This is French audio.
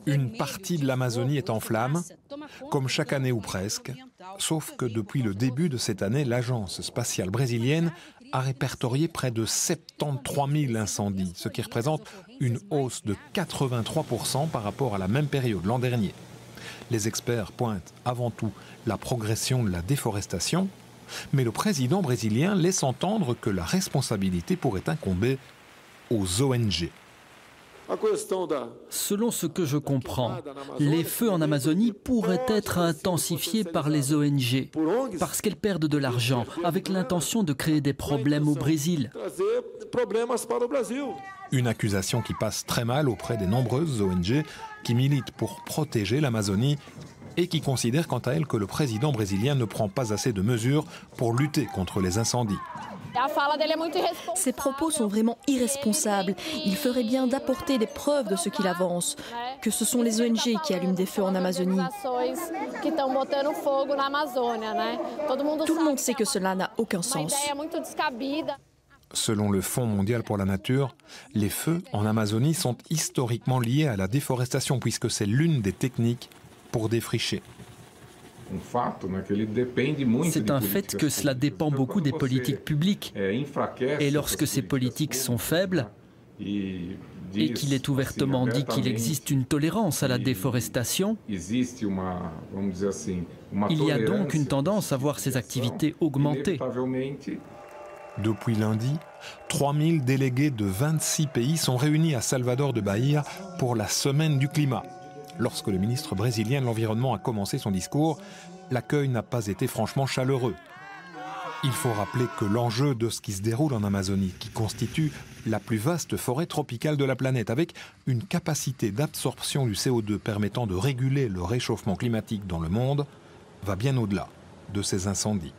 Une partie de l'Amazonie est en flammes, comme chaque année ou presque, sauf que depuis le début de cette année, l'agence spatiale brésilienne a répertorié près de 73 000 incendies, ce qui représente une hausse de 83% par rapport à la même période l'an dernier. Les experts pointent avant tout la progression de la déforestation, mais le président brésilien laisse entendre que la responsabilité pourrait incomber aux ONG. Selon ce que je comprends, les feux en Amazonie pourraient être intensifiés par les ONG parce qu'elles perdent de l'argent avec l'intention de créer des problèmes au Brésil. Une accusation qui passe très mal auprès des nombreuses ONG qui militent pour protéger l'Amazonie et qui considèrent quant à elles que le président brésilien ne prend pas assez de mesures pour lutter contre les incendies. Ses propos sont vraiment irresponsables. Il ferait bien d'apporter des preuves de ce qu'il avance, que ce sont les ONG qui allument des feux en Amazonie. Tout le monde sait que cela n'a aucun sens. Selon le Fonds mondial pour la nature, les feux en Amazonie sont historiquement liés à la déforestation puisque c'est l'une des techniques pour défricher. C'est un fait que cela dépend beaucoup des politiques publiques. Et lorsque ces politiques sont faibles, et qu'il est ouvertement dit qu'il existe une tolérance à la déforestation, il y a donc une tendance à voir ces activités augmenter. Depuis lundi, 3000 délégués de 26 pays sont réunis à Salvador de Bahia pour la semaine du climat. Lorsque le ministre brésilien de l'Environnement a commencé son discours, l'accueil n'a pas été franchement chaleureux. Il faut rappeler que l'enjeu de ce qui se déroule en Amazonie, qui constitue la plus vaste forêt tropicale de la planète, avec une capacité d'absorption du CO2 permettant de réguler le réchauffement climatique dans le monde, va bien au-delà de ces incendies.